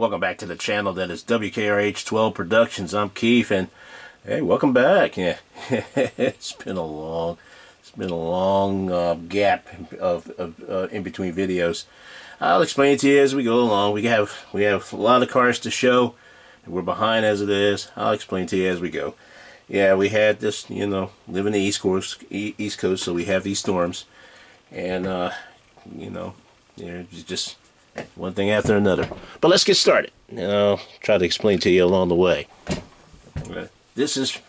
Welcome back to the channel that is W.K.R.H 12 Productions. I'm Keith, and hey, welcome back. Yeah, it's been a long gap of in between videos. I'll explain it to you as we go along. We have a lot of cars to show, and we're behind as it is. I'll explain to you as we go. Yeah, we had this, live in the East Coast, so we have these storms, and just one thing after another. But let's get started. I'll try to explain to you along the way. This is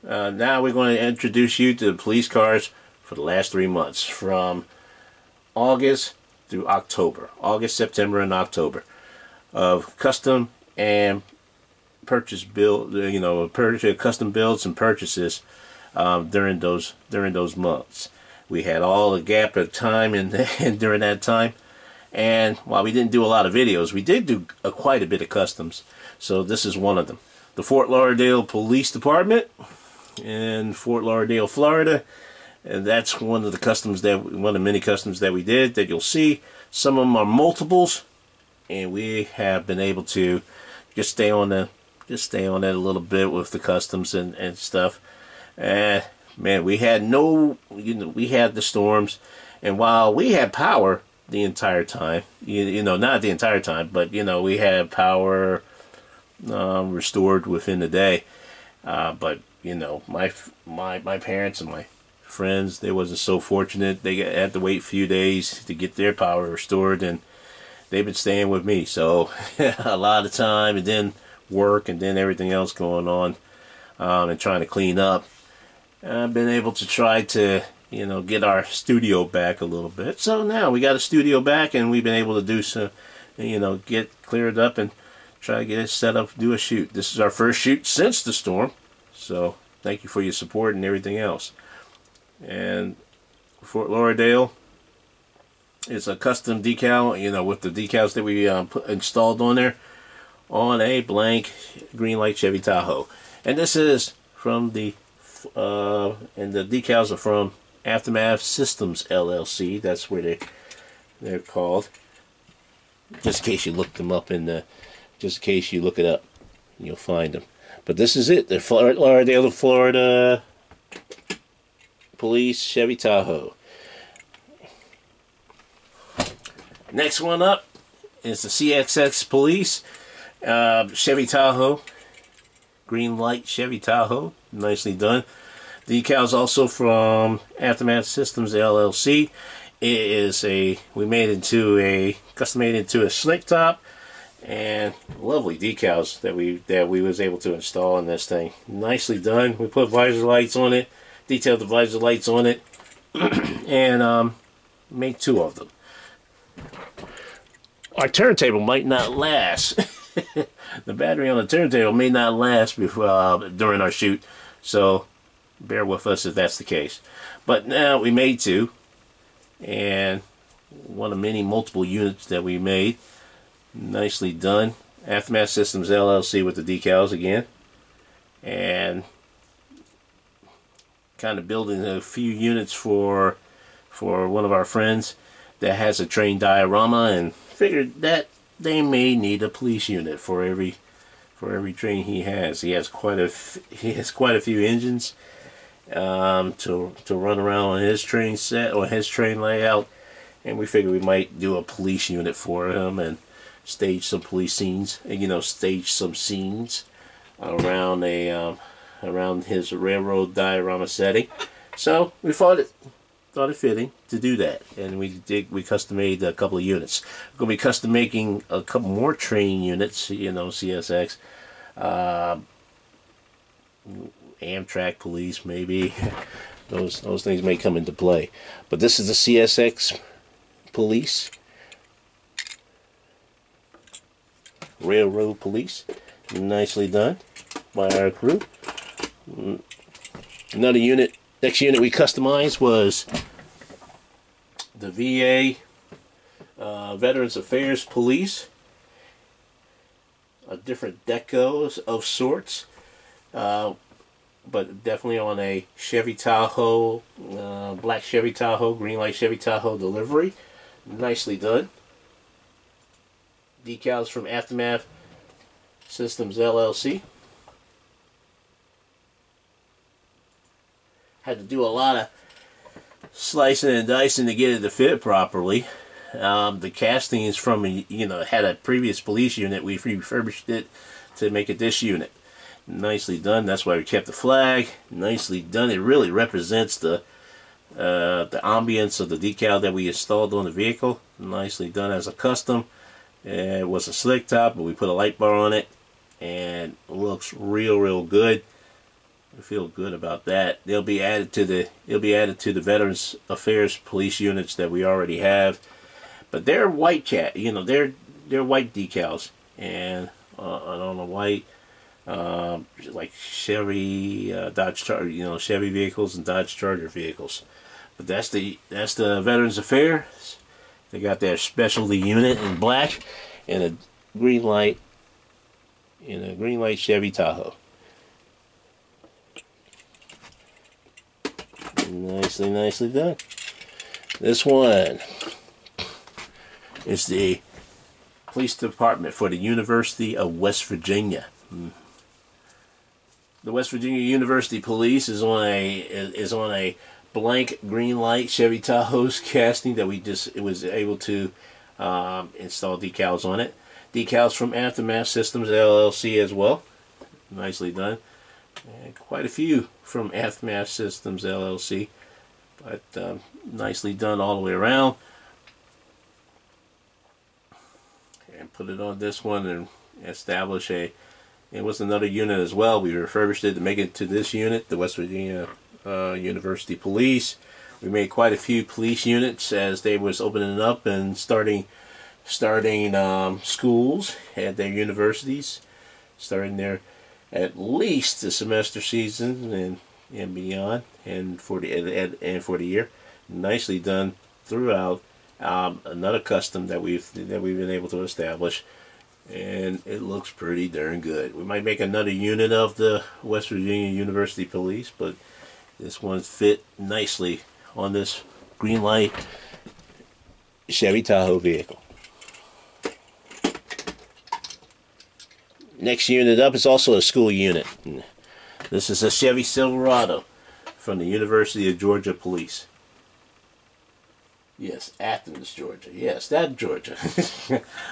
now we're going to introduce you to the police cars for the last 3 months, from August through October. August, September, and October of custom and purchase build. Custom builds and purchases during those months. We had all the gap of time and during that time. And while we didn't do a lot of videos, we did do quite a bit of customs. So this is one of them. The Fort Lauderdale Police Department in Fort Lauderdale, Florida. And that's one of the many customs that we did that you'll see. Some of them are multiples, and we have been able to just stay on that a little bit with the customs and stuff. And man, we had we had the storms, and while we had power the entire time, not the entire time, but we had power restored within the day. But my parents and my friends, they wasn't so fortunate. They had to wait a few days to get their power restored, and they've been staying with me. So a lot of time, and then work, and then everything else going on, and trying to clean up. I've been able to try to get our studio back a little bit. So now we got a studio back, and we've been able to do some, get cleared up and try to get it set up, do a shoot. This is our first shoot since the storm, so thank you for your support and everything else. And Fort Lauderdale is a custom decal, with the decals that we installed on there, on a blank green light Chevy Tahoe. And this is from the and the decals are from Aftermath Systems LLC. That's where they're called. Just in case you look them up just in case you look it up, you'll find them. But this is it. The Fort Lauderdale, Florida Police Chevy Tahoe. Next one up is the CXX Police Chevy Tahoe. Green light Chevy Tahoe. Nicely done. Decals also from Aftermath Systems LLC. It is custom made into a slick top, and lovely decals that we was able to install in this thing. Nicely done. We put visor lights on it, detailed the visor lights on it, and made 2 of them. Our turntable might not last. The battery on the turntable may not last during our shoot, so bear with us if that's the case. But now we made 2, and one of many multiple units that we made. Nicely done. Aftermath Systems LLC with the decals again, and kind of building a few units for one of our friends that has a train diorama, and figured that they may need a police unit for every train he has. He has quite a few engines to run around on his train set or his train layout, and we figured we might do a police unit for him and stage some police scenes, stage some scenes around around his railroad diorama setting. So we thought it fitting to do that, and we custom made a couple of units. We're going to be custom making a couple more train units, CSX, Amtrak police, maybe. those things may come into play. But this is the CSX police, railroad police. Nicely done by our crew. Another unit. Next unit we customized was the VA Veterans Affairs Police. A different decos of sorts, but definitely on a Chevy Tahoe, black Chevy Tahoe, green light Chevy Tahoe delivery. Nicely done. Decals from Aftermath Systems LLC. Had to do a lot of slicing and dicing to get it to fit properly. The casting is from, had a previous police unit. We refurbished it to make it this unit. Nicely done. That's why we kept the flag. Nicely done. It really represents the ambience of the decal that we installed on the vehicle. Nicely done as a custom. It was a slick top, but we put a light bar on it, and it looks real good. I feel good about that. It'll be added to the Veterans Affairs police units that we already have. But they're white they're white decals, and on the white, like Chevy, Dodge Charger, Chevy vehicles and Dodge Charger vehicles. But that's the Veterans Affairs. They got their specialty unit in black and a green light Chevy Tahoe. Nicely done. This one is the police department for the University of West Virginia. The West Virginia University Police is on a blank green light Chevy Tahoe's casting that it was able to install decals on it. Decals from Aftermath Systems LLC as well. Nicely done. And quite a few from Aftermath Systems LLC, but nicely done all the way around. And put it on this one and establish it was another unit as well. We refurbished it to make it to this unit, the West Virginia University Police. We made quite a few police units as they was opening up and starting schools at their universities, starting their at least the semester season and beyond, and for the year. Nicely done throughout. Another custom that we've been able to establish, and it looks pretty darn good. We might make another unit of the West Virginia University Police, but this one fit nicely on this green light Chevy Tahoe vehicle. Next unit up is also a school unit. This is a Chevy Silverado from the University of Georgia Police. Yes, Athens, Georgia. Yes, that Georgia.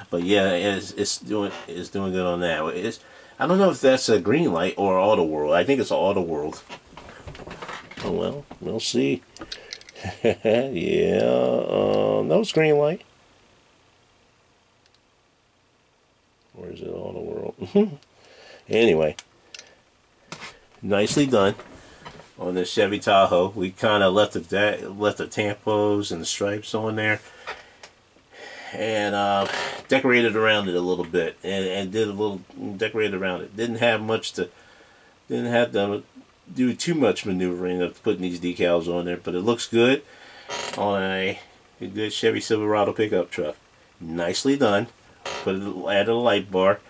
But yeah, it's doing good on that. I don't know if that's a green light or Auto World. I think it's an Auto World. Oh well, we'll see. Yeah, no, it's green light. Or is it Auto World? Anyway, nicely done on this Chevy Tahoe. We kind of left the tampos and the stripes on there, and decorated around it a little bit, and did a little decorated around it. Didn't have to do too much maneuvering of putting these decals on there, but it looks good on a good Chevy Silverado pickup truck. Nicely done. Added a light bar.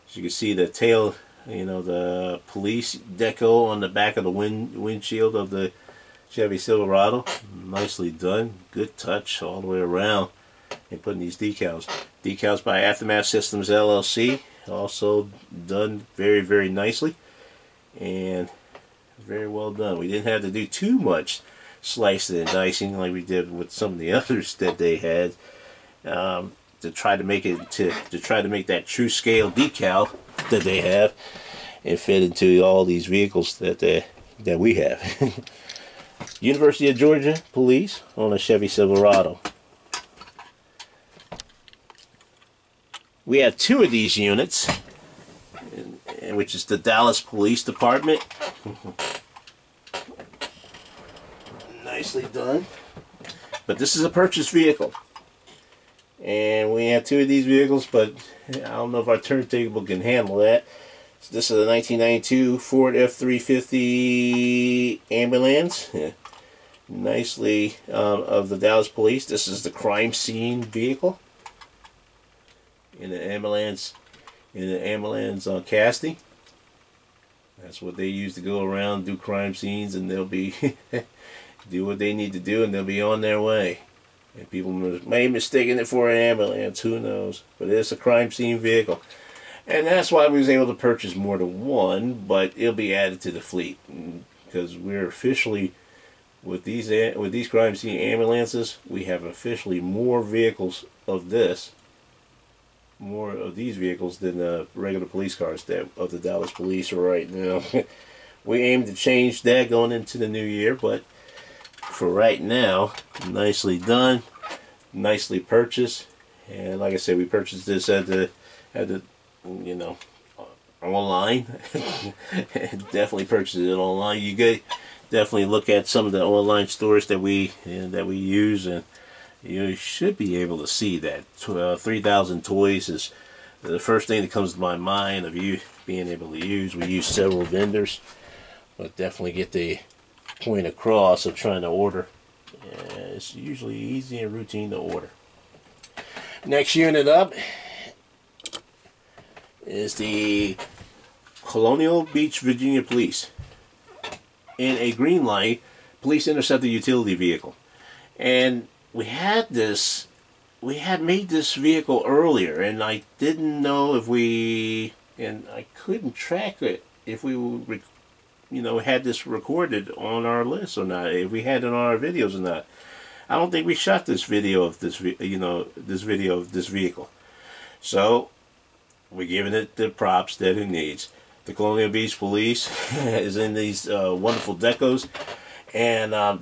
As you can see, the tail, the police deco on the back of the windshield of the Chevy Silverado. Nicely done. Good touch all the way around. And putting these decals. Decals by Aftermath Systems LLC. Also done very nicely. And very well done. We didn't have to do too much slicing and dicing like we did with some of the others that they had. To try to make that true scale decal that they have and fit into all these vehicles that we have. University of Georgia Police on a Chevy Silverado. We have two of these units, which is the Dallas Police Department. Nicely done. But this is a purchased vehicle. And we have two of these vehicles, but I don't know if our turntable can handle that. So this is a 1992 Ford F-350 ambulance. Yeah. Nicely of the Dallas Police. This is the crime scene vehicle in the ambulance casting. That's what they use to go around, do crime scenes, and they'll be do what they need to do, and they'll be on their way. And people may be mistaking it for an ambulance, who knows? But it's a crime scene vehicle. And that's why we was able to purchase more than one, but it'll be added to the fleet because we're officially with these crime scene ambulances. We have officially more vehicles of these vehicles than the regular police cars that of the Dallas Police right now. We aim to change that going into the new year, but for right now, nicely done, nicely purchased, and like I said, we purchased this at the you know, online. Definitely purchased it online. You get definitely look at some of the online stores that we use, and you should be able to see that 3,000 toys is the first thing that comes to my mind of you being able to use. We use several vendors, but definitely get the point across of trying to order. It's usually easy and routine to order. Next unit up is the Colonial Beach, Virginia Police in a green light police interceptor utility vehicle. And we had made this vehicle earlier, and I didn't know if I couldn't track it if we had this recorded on our list or not, if we had it on our videos or not. I don't think we shot this video of this vehicle. So we're giving it the props that it needs. The Colonial Beach Police is in these wonderful decals, and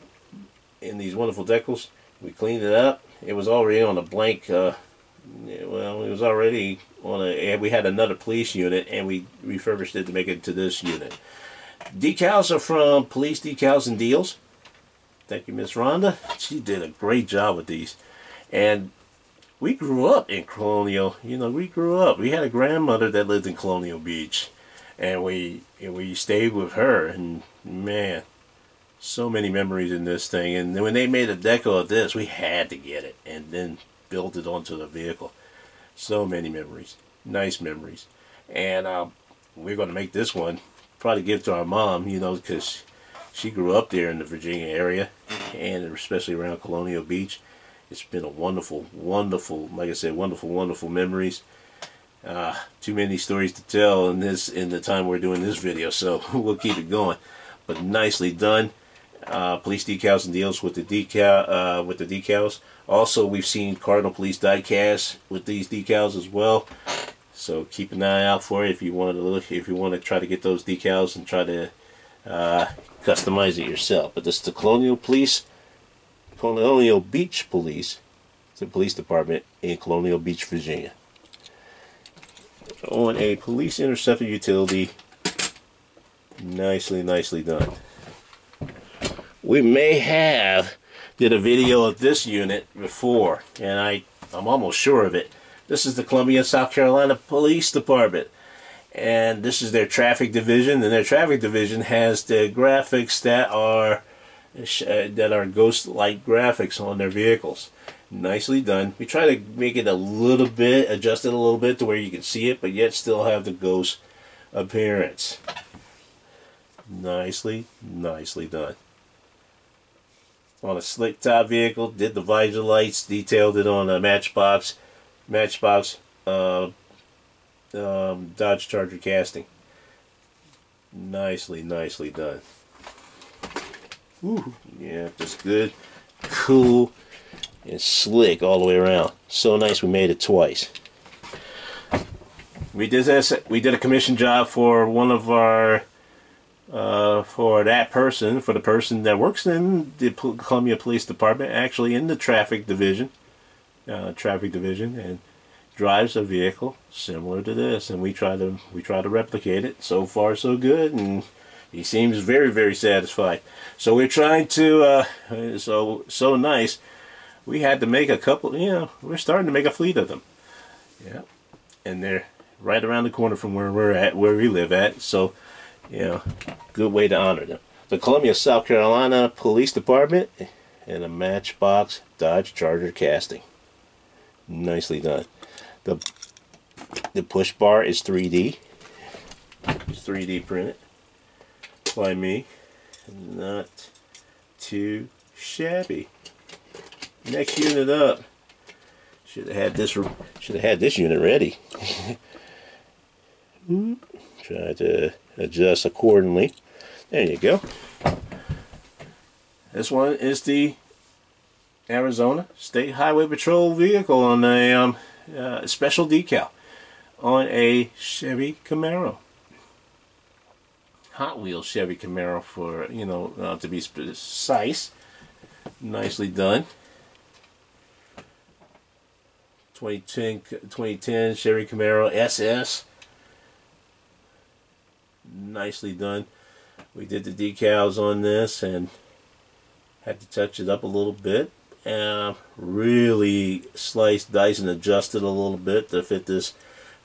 in these wonderful decals, we cleaned it up. It was already on a blank. It was already on a. We had another police unit, and we refurbished it to make it to this unit. Decals are from Police Decals and Deals. Thank you, Miss Rhonda. She did a great job with these, and we grew up in Colonial. We grew up. We had a grandmother that lived in Colonial Beach, and we stayed with her. And man, so many memories in this thing. And when they made a deco of this, we had to get it and then built it onto the vehicle. So many memories, nice memories. And we're going to make this one. Probably give it to our mom, because she grew up there in the Virginia area, and especially around Colonial Beach. It's been a wonderful, wonderful, like I said, wonderful, wonderful memories. Too many stories to tell in the time we're doing this video, so we'll keep it going. But nicely done. Police Decals and Deals with the decals. Also, we've seen Cardinal Police diecast with these decals as well. So keep an eye out for it if you want to try to get those decals and try to customize it yourself. But this is the Colonial Beach Police, the police department in Colonial Beach, Virginia, on a police interceptor utility. Nicely done. We may have did a video of this unit before, and I'm almost sure of it. This is the Columbia, South Carolina Police Department, and this is their traffic division. And their traffic division has the graphics that are ghost-like graphics on their vehicles. Nicely done. We try to make it adjust it a little bit to where you can see it, but yet still have the ghost appearance. Nicely done. On a slick top vehicle, did the visor lights, detailed it on a Matchbox Dodge Charger casting. Nicely done. Ooh, yeah, just good, cool, and slick all the way around. So nice we made it twice. We did a commission job for one of our for the person that works in the Columbia Police Department, actually in the traffic division, and drives a vehicle similar to this, and we try to replicate it. So far so good, and he seems very satisfied. So we're trying to so nice. We had to make a couple. We're starting to make a fleet of them. Yeah, and they're right around the corner from where we live at. So good way to honor them. The Columbia, South Carolina Police Department and a Matchbox Dodge Charger casting. Nicely done. The push bar is 3D. It's 3D printed by me. Not too shabby. Next unit up. Should have had this unit ready. Try to adjust accordingly. There you go. This one is the Arizona State Highway Patrol vehicle on a special decal on a Chevy Camaro. Hot Wheels Chevy Camaro, for to be precise. Nicely done. 2010 Chevy Camaro SS. Nicely done. We did the decals on this and had to touch it up a little bit. Really sliced, diced, and adjusted a little bit to fit this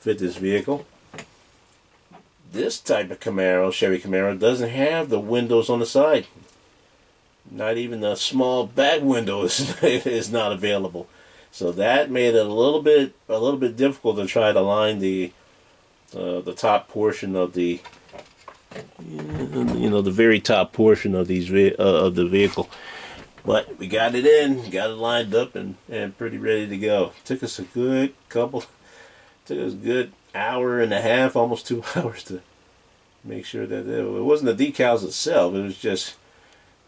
vehicle. This type of Camaro, Chevy Camaro, doesn't have the windows on the side. Not even the small back window is not available. So that made it a little bit difficult to try to line the top portion of the the very top portion of of the vehicle. But we got it in, got it lined up, and pretty ready to go. Took us a good hour and a half, almost 2 hours to make sure that it wasn't the decals itself. It was just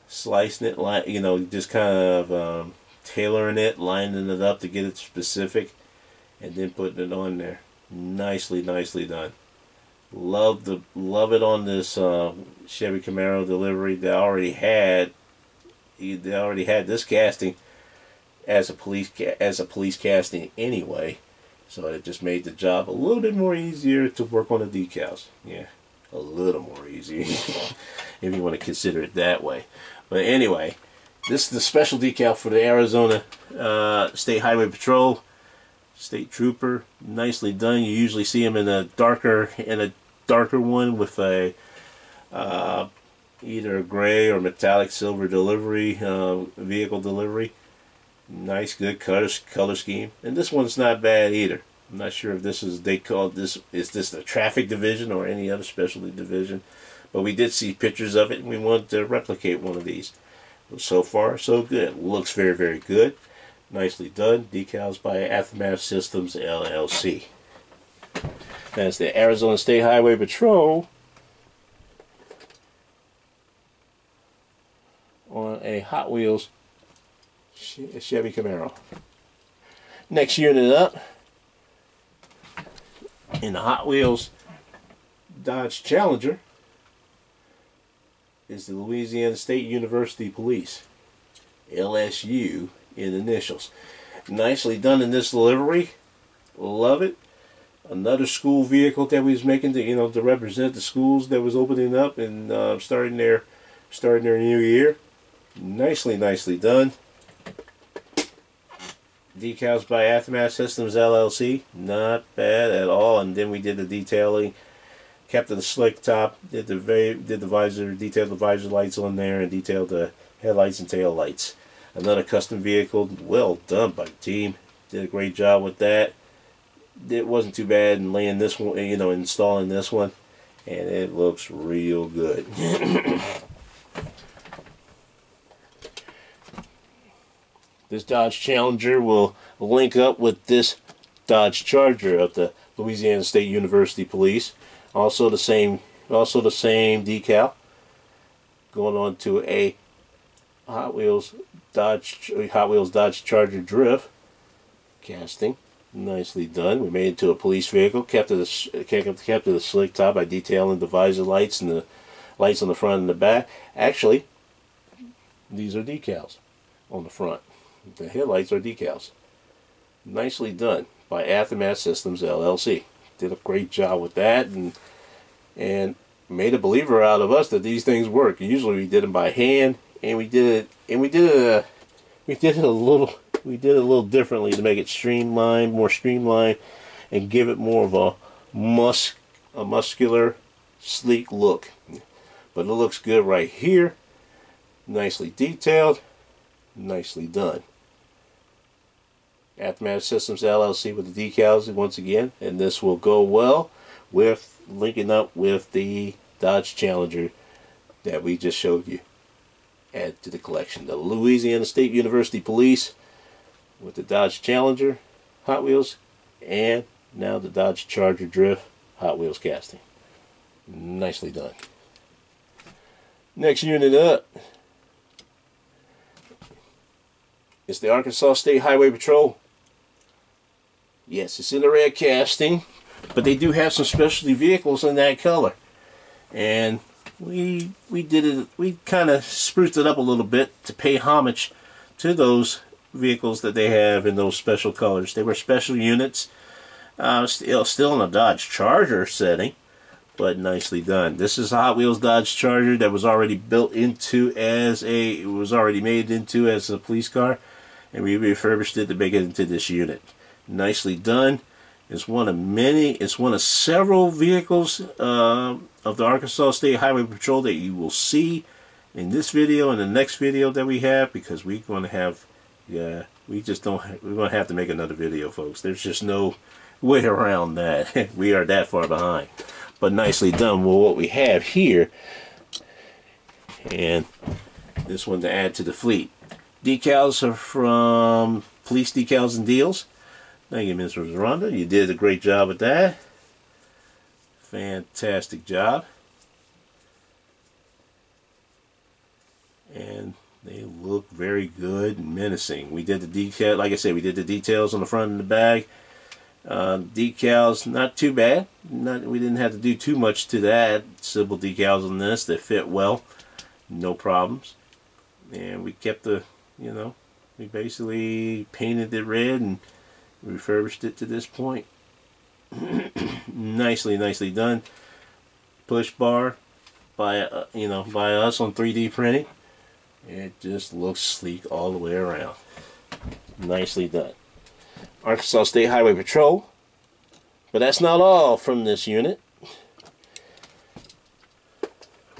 slicing it, just kind of tailoring it, lining it up to get it specific, and then putting it on there. Nicely done. Love it on this Chevy Camaro delivery. They already had this casting as a police casting anyway, so it just made the job a little bit more easier to work on the decals. Yeah, a little more easy if you want to consider it that way. But anyway, this is the special decal for the Arizona State Highway Patrol State Trooper. Nicely done. You usually see them in a darker one with a either a gray or metallic silver delivery, vehicle delivery. Nice, good color scheme. And this one's not bad either. I'm not sure if this is is this the traffic division or any other specialty division, but we did see pictures of it and we wanted to replicate one of these. So far, so good. Looks very good. Nicely done. Decals by Aftermath Systems LLC. That's the Arizona State Highway Patrol on a Hot Wheels Chevy Camaro. Next unit up in the Hot Wheels Dodge Challenger is the Louisiana State University Police, LSU in initials. Nicely done in this delivery. Love it. Another school vehicle that we was making to represent the schools that was opening up and starting their new year. Nicely done. Decals by Aftermath Systems LLC. Not bad at all. And then we did the detailing. Kept the slick top. Did the visor. Detailed the visor lights on there and detailed the headlights and tail lights. Another custom vehicle. Well done by the team. Did a great job with that. It wasn't too bad in laying this one, installing this one, and it looks real good. This Dodge Challenger will link up with this Dodge Charger of the Louisiana State University Police. Also the same decal. Going on to a Hot Wheels Dodge Charger Drift casting. Nicely done. We made it to a police vehicle. Kept to the slick top by detailing the visor lights and the lights on the front and the back. Actually, these are decals on the front. The headlights are decals. Nicely done by Aftermath Systems LLC. Did a great job with that and made a believer out of us that these things work. Usually we did them by hand, and we did it a little differently to make it more streamlined, and give it more of a muscular, sleek look. But it looks good right here. Nicely detailed, nicely done. Aftermath Systems LLC with the decals once again, and this will go well with linking up with the Dodge Challenger that we just showed you. Add to the collection. The Louisiana State University Police with the Dodge Challenger Hot Wheels, and now the Dodge Charger Drift Hot Wheels casting. Nicely done. Next unit up is the Arkansas State Highway Patrol. Yes, it's in the red casting, but they do have some specialty vehicles in that color. And we kind of spruced it up a little bit to pay homage to those vehicles that they have in those special colors. They were special units, still in a Dodge Charger setting, but nicely done. This is a Hot Wheels Dodge Charger that was already built into as it was already made into as a police car, and we refurbished it to make it into this unit. Nicely done. It's one of several vehicles of the Arkansas State Highway Patrol that you will see in this video and the next video that we have, because we're going to have, we're going to have to make another video, folks. There's just no way around that. We are that far behind. But nicely done with what we have here. And this one to add to the fleet. Decals are from Police Decals and Deals. Thank you, Ms. Rhonda. You did a great job with that. Fantastic job. And they look very good and menacing. We did the detail, like I said, we did the details on the front and the back. Decals, not too bad. We didn't have to do too much to that. Simple decals on this that fit well. No problems. And we kept the, we basically painted it red and refurbished it to this point. nicely done. Push bar by by us on 3D printing. It just looks sleek all the way around. Nicely done. Arkansas State Highway Patrol. But that's not all from this unit.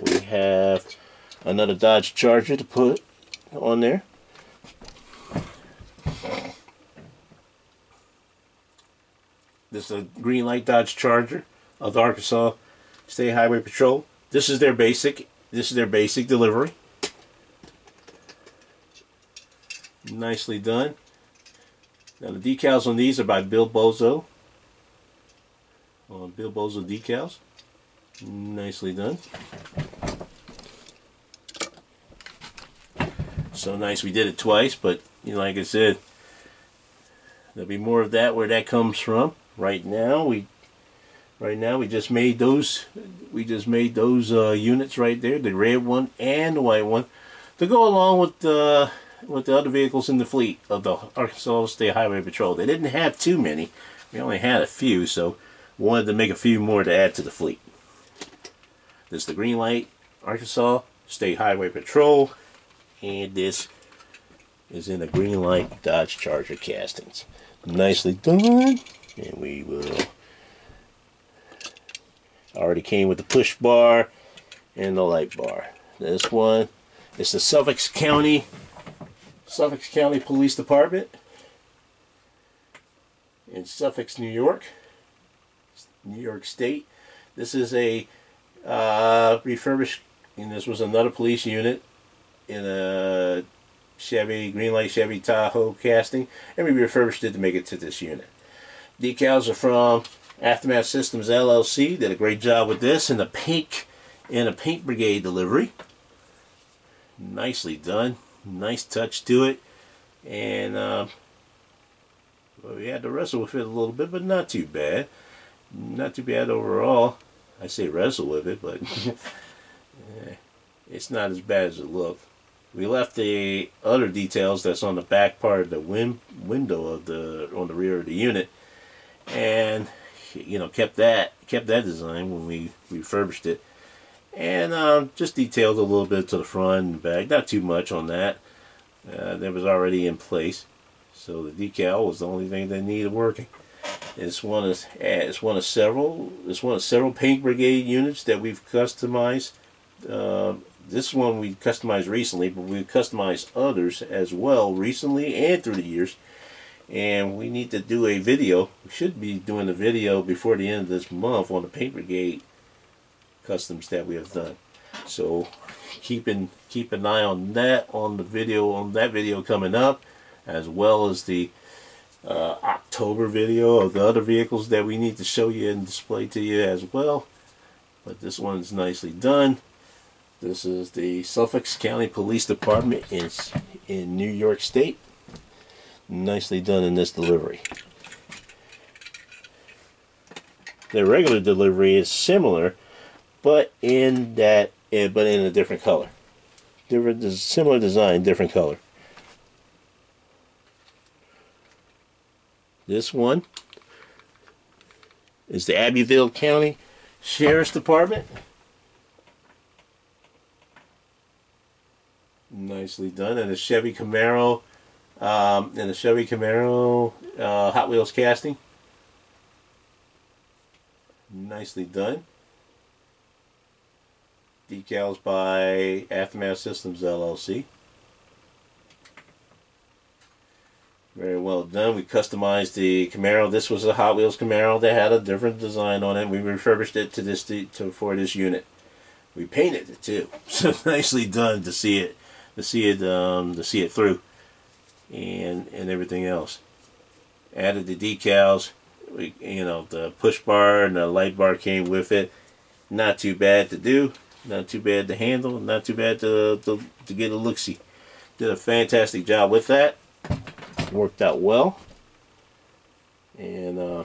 We have another Dodge Charger to put on there. This is a green light Dodge Charger of the Arkansas State Highway Patrol. This is their basic delivery. Nicely done. Now the decals on these are by Bill Bozo. Bill Bozo decals. Nicely done. So nice. We did it twice, but like I said, there'll be more of that where that comes from. Right now we just made those units right there, the red one and the white one, to go along with the other vehicles in the fleet of the Arkansas State Highway Patrol. They didn't have too many. We only had a few, so wanted to make a few more to add to the fleet. This is the green light Arkansas State Highway Patrol, and this is in a green light Dodge Charger castings. Nicely done. And we will, already came with the push bar and the light bar. This one is the Suffolk County Police Department in Suffolk, New York State. This is a refurbished, and this was another police unit in a green light Chevy Tahoe casting, and we refurbished it to make it to this unit. Decals are from Aftermath Systems LLC. Did a great job with this in a paint brigade delivery. Nicely done. Nice touch to it. And well, we had to wrestle with it a little bit, but not too bad. Not too bad overall. I say wrestle with it, but it's not as bad as it looked. We left the other details that's on the back part of the window on the rear of the unit, and kept that design when we refurbished it, and just detailed a little bit to the front and back. Not too much on that. That was already in place, so the decal was the only thing that needed working. It's one of several paint brigade units that we've customized. This one we customized recently, but we've customized others as well recently and through the years. And we need to do a video. We should be doing a video before the end of this month on the paint brigade customs that we have done. So keep an eye on that, on that video coming up, as well as the October video of the other vehicles that we need to show you and display to you as well. But this one's nicely done. This is the Suffolk County Police Department in New York State. Nicely done in this delivery. The regular delivery is similar, but in a different color. Similar design, different color. This one is the Abbeville County Sheriff's Department. Nicely done, and a Chevy Camaro, Hot Wheels casting. Nicely done. Decals by Aftermath Systems LLC. Very well done. We customized the Camaro. This was a Hot Wheels Camaro that had a different design on it. We refurbished it for this unit. We painted it too. So nicely done to see it through, and everything else. Added the decals. The push bar and the light bar came with it. Not too bad to do. Not too bad to handle. Not too bad to get a look-see. Did a fantastic job with that. Worked out well, and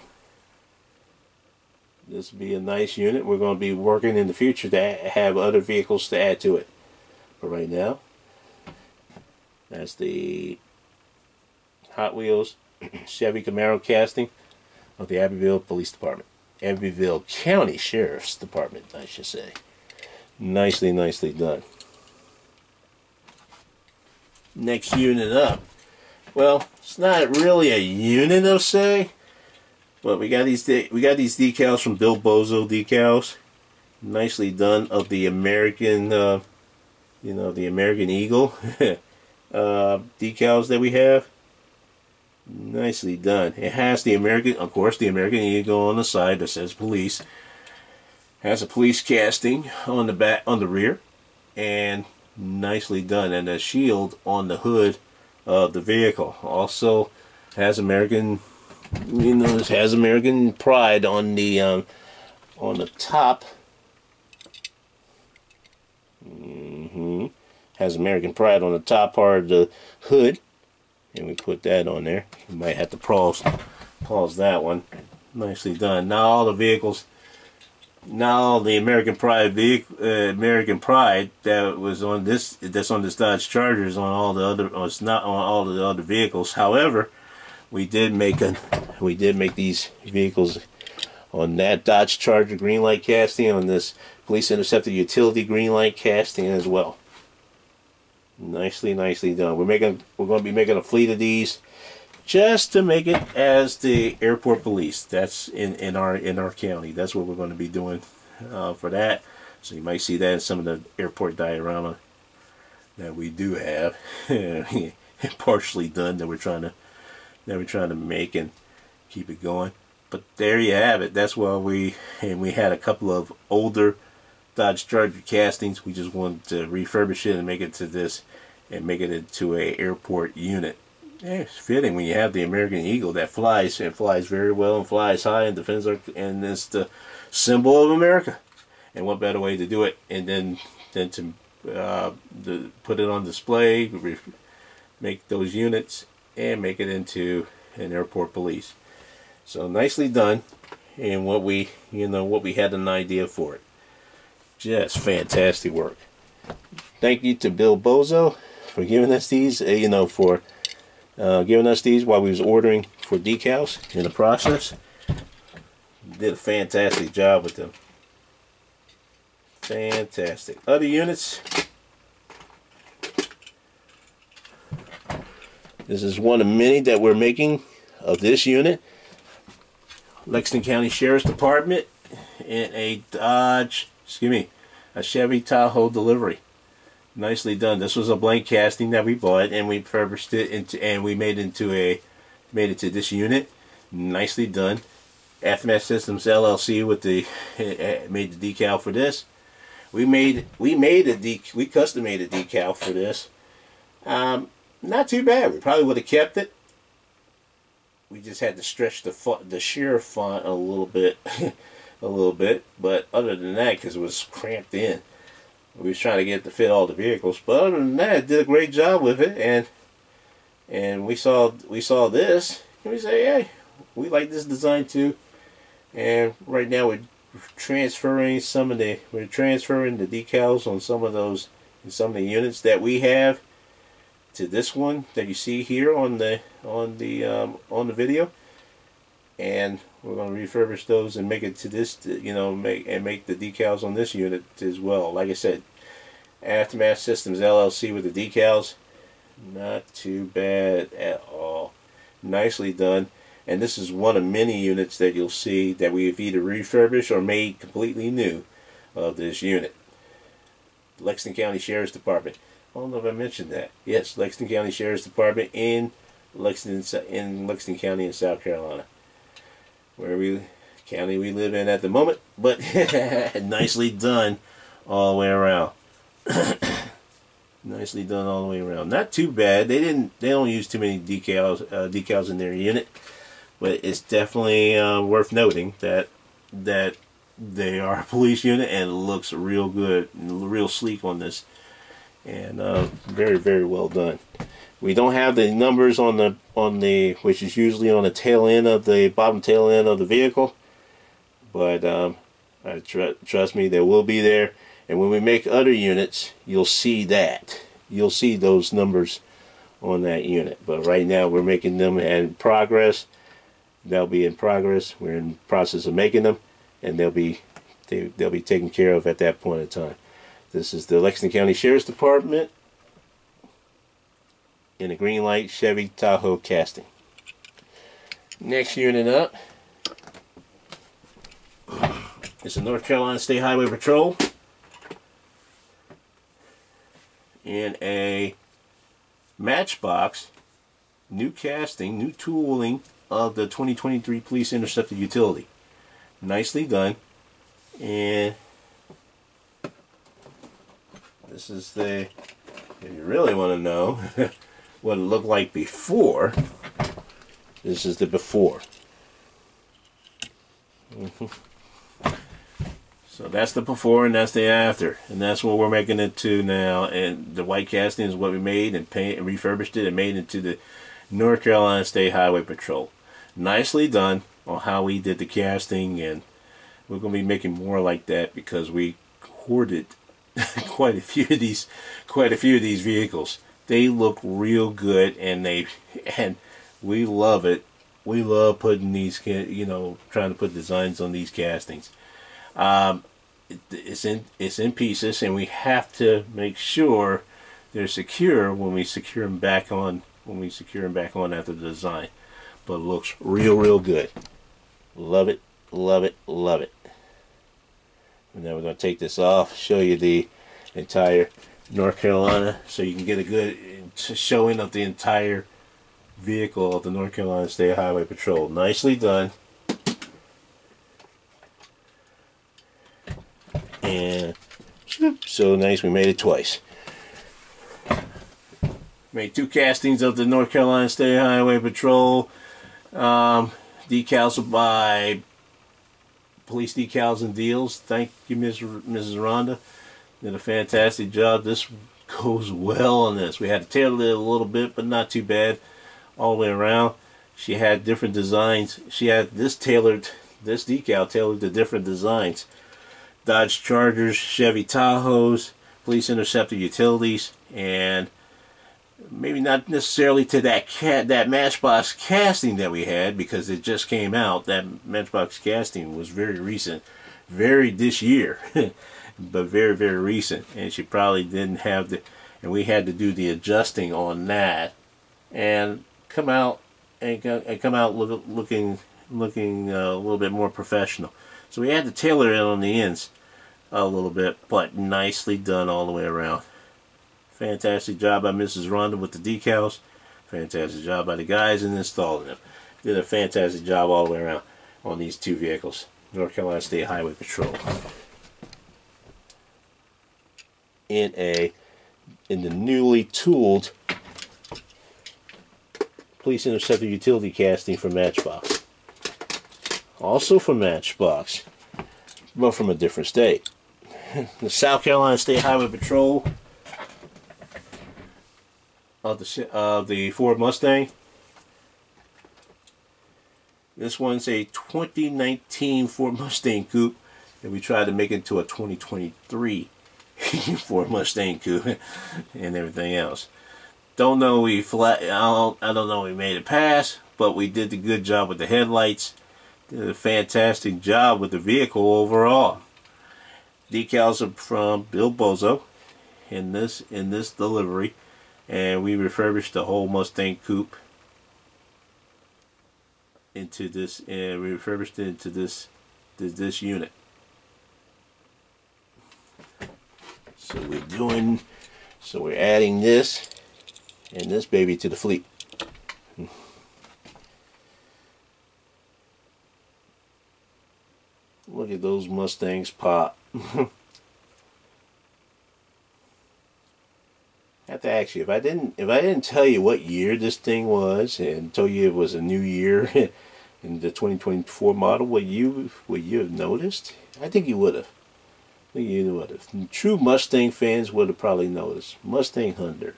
this will be a nice unit. We're going to be working in the future to have other vehicles to add to it. But right now, that's the Hot Wheels Chevy Camaro casting of the Abbeville Police Department. Abbeville County Sheriff's Department, I should say. Nicely done. Next unit up. Well, it's not really a unit of say, but we got these decals from Bill Bozo Decals. Nicely done, of the American, the American Eagle decals that we have. Nicely done. It has the American, of course, the American Eagle on the side that says police. Has a police casting on the back, on the rear, and nicely done. And a shield on the hood of the vehicle. Also has American, it has American Pride on the top. Has American Pride on the top part of the hood, and we put that on there. You might have to pause that one. Nicely done. Now all the vehicles, now the American Pride that was on this, that's on this Dodge Charger, is on all the other, it's not on all the other vehicles. However, we did make these vehicles on that Dodge Charger green light casting, on this Police Interceptor Utility green light casting as well. Nicely done. We're going to be making a fleet of these just to make it as the airport police. That's in our county. That's what we're going to be doing for that. So you might see that in some of the airport diorama that we do have partially done, that we're trying to make and keep it going. But there you have it. That's why we had a couple of older Dodge Charger castings. We just wanted to refurbish it and make it to this, and make it into a airport unit. Yeah, it's fitting when you have the American Eagle that flies, and flies very well and flies high and defends our, and it's the symbol of America. And what better way to do it and then to put it on display, make those units and make it into an airport police. So nicely done, and what we had an idea for it. Just fantastic work. Thank you to Bill Bozo for giving us these, giving us these while we was ordering for decals in the process. Did a fantastic job with them. Fantastic. Other units. This is one of many that we're making of this unit. Lexington County Sheriff's Department in a a Chevy Tahoe delivery. Nicely done. This was a blank casting that we bought, and we refurbished it into, and we made it to this unit. Nicely done. Aftermath Systems LLC with made the decal for this. We custom made a decal for this. Not too bad. We probably would have kept it, we just had to stretch the sheriff font a little bit, a little bit. But other than that, because it was cramped in, we was trying to get it to fit all the vehicles. But other than that, it did a great job with it, and we saw this, and we say, hey, we like this design too. And right now we're transferring the decals on some of the units that we have to this one that you see here on the video, and we're going to refurbish those and make it to this, make the decals on this unit as well. Like I said, Aftermath Systems LLC with the decals, not too bad at all. Nicely done. And this is one of many units that you'll see that we've either refurbished or made completely new of this unit. Lexington County Sheriff's Department. I don't know if I mentioned that. Yes, Lexington County Sheriff's Department in Lexington County in South Carolina, county we live in at the moment. But nicely done all the way around. Nicely done all the way around. Not too bad. They don't use too many decals in their unit, but it's definitely worth noting that they are a police unit, and it looks real good, real sleek on this, and very, very well done. We don't have the numbers on the which is usually on the tail end of the bottom tail end of the vehicle, but trust me, they will be there. And when we make other units, you'll see that. You'll see those numbers on that unit. But right now we're making them in progress. They'll be in progress. We're in the process of making them, and they'll be taken care of at that point in time. This is the Lexington County Sheriff's Department in a green light Chevy Tahoe casting. Next unit up is the North Carolina State Highway Patrol in a matchbox, new casting, new tooling of the 2023 Police Interceptor Utility. Nicely done. And this is if you really want to know what it looked like before, this is the before. So that's the before and that's the after, and that's what we're making it to now. And the white casting is what we made and paint and refurbished it and made it to the North Carolina State Highway Patrol. Nicely done on how we did the casting, and we're going to be making more like that because we hoarded quite a few of these vehicles. They look real good, and we love it. We love putting these, trying to put designs on these castings. It's in pieces, and we have to make sure they're secure when we secure them back on. After the design, but it looks real good. Love it, love it, love it. And then we're going to take this off, show you the entire North Carolina, so you can get a good showing of the entire vehicle of the North Carolina State Highway Patrol. Nicely done. And so nice, we made it twice. Made two castings of the North Carolina State Highway Patrol. Decals by Police Decals and Deals. Thank you, Mrs. Rhonda. Did a fantastic job. This goes well on this. We had to tailor it a little bit, but not too bad all the way around. She had different designs. She had this decal tailored to different designs. Dodge Chargers, Chevy Tahoes, Police Interceptor Utilities, and maybe not necessarily to that Matchbox casting that we had, because it just came out. That Matchbox casting was very recent, very this year, but very, very recent. And she probably didn't have and we had to do the adjusting on that, and come out looking a little bit more professional. So we had to tailor it on the ends a little bit, but nicely done all the way around. Fantastic job by Mrs. Rhonda with the decals. Fantastic job by the guys in installing them. Did a fantastic job all the way around on these two vehicles. North Carolina State Highway Patrol. In the newly tooled Police Interceptor Utility Casting from Matchbox. Also from Matchbox, but from a different state. The South Carolina State Highway Patrol of the Ford Mustang. This one's a 2019 Ford Mustang Coupe, and we tried to make it into a 2023 Ford Mustang Coupe and everything else. Don't know we I don't know we made it past, but we did the good job with the headlights. Did a fantastic job with the vehicle overall. Decals are from Bill Bozo in this delivery, and we refurbished the whole Mustang Coupe into this, and we refurbished it into this unit. So we're adding this and this baby to the fleet. Look at those Mustangs pop. I have to ask you, if I didn't tell you what year this thing was and told you it was a new year in the 2024 model, would you have noticed? I think you would have. I think you would have. True Mustang fans would have probably noticed. Mustang hunter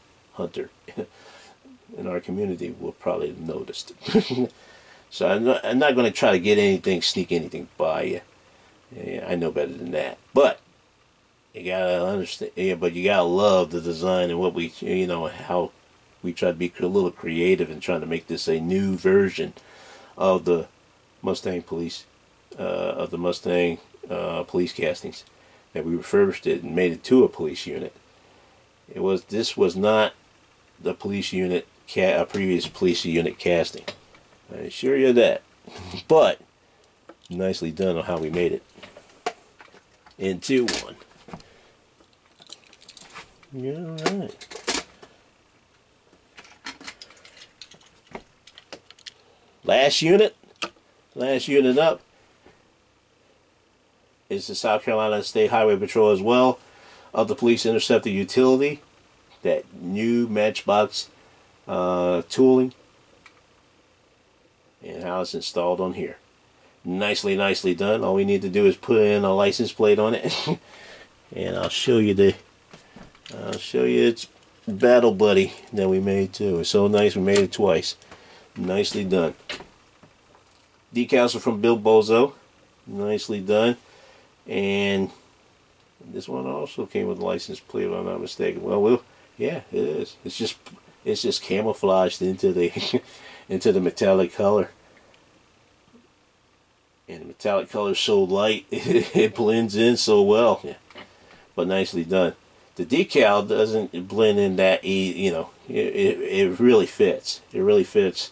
in our community will probably have noticed. So I'm not going to try to sneak anything by you. Yeah, I know better than that. But you gotta understand. Yeah, but you gotta love the design and what we, how we try to be a little creative and trying to make this a new version of the Mustang police, police castings. That we refurbished it and made it to a police unit. This was not the police unit, a previous police unit casting. I assure you that. But nicely done on how we made it into one. Yeah, alright. Last unit up is the South Carolina State Highway Patrol as well, of the Police Interceptor Utility, that new Matchbox tooling, and how it's installed on here. Nicely done. All we need to do is put in a license plate on it, and I'll show you its battle buddy that we made too. It's so nice, we made it twice. Nicely done. Decals are from Bill Bozo. Nicely done. And this one also came with a license plate, if I'm not mistaken. Well, yeah, it is. It's just camouflaged into the into the metallic color. And the metallic color is so light, it blends in so well. Yeah. But nicely done. The decal doesn't blend in that easy, it really fits. It really fits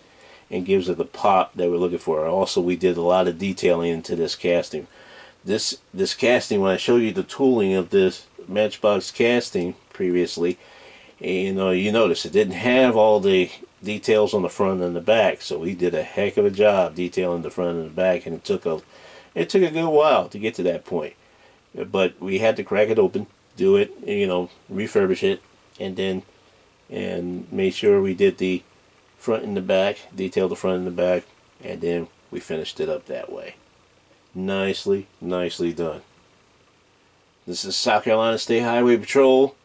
and gives it the pop that we're looking for. Also, we did a lot of detailing into this casting. This casting, when I showed you the tooling of this Matchbox casting previously, you notice it didn't have all the details on the front and the back, so we did a heck of a job detailing the front and the back, and it took a good while to get to that point. But we had to crack it open, do it, refurbish it, and make sure we did the front and the back, detailed the front and the back, and then we finished it up that way. Nicely done. This is South Carolina State Highway Patrol.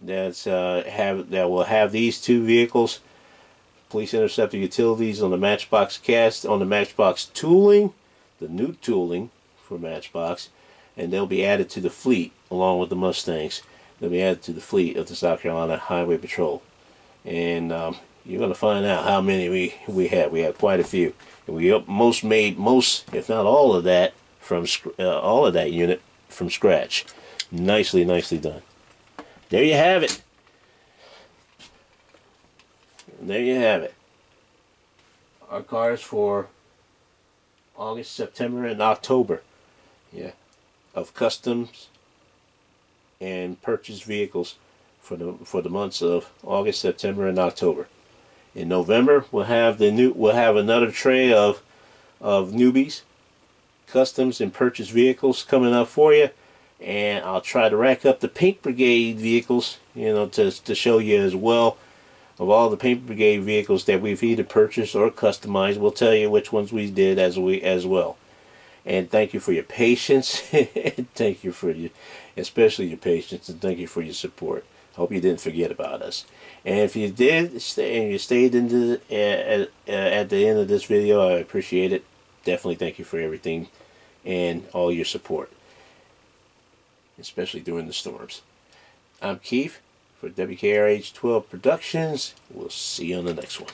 That will have these two vehicles, Police Interceptor Utilities, on the Matchbox on the Matchbox tooling, the new tooling for Matchbox, and they'll be added to the fleet along with the Mustangs. They'll be added to the fleet of the South Carolina Highway Patrol, and you're going to find out how many we have. We have quite a few, and we made most, if not all of that, from all of that unit from scratch. Nicely done. There you have it. There you have it. Our cars for August, September, and October. Yeah, of customs and purchased vehicles for the months of August, September, and October. In November, we'll have another tray of newbies, customs, and purchased vehicles coming up for you. And I'll try to rack up the Pink Brigade vehicles, to show you as well. of all the Paint Brigade vehicles that we've either purchased or customized. We'll tell you which ones we did as well. And thank you for your patience. Thank you for your, especially your patience, and thank you for your support. Hope you didn't forget about us. And if you did, and you stayed into at the end of this video, I appreciate it. Definitely thank you for everything and all your support, especially during the storms. I'm Keith for W.K.R.H 12 Productions. We'll see you on the next one.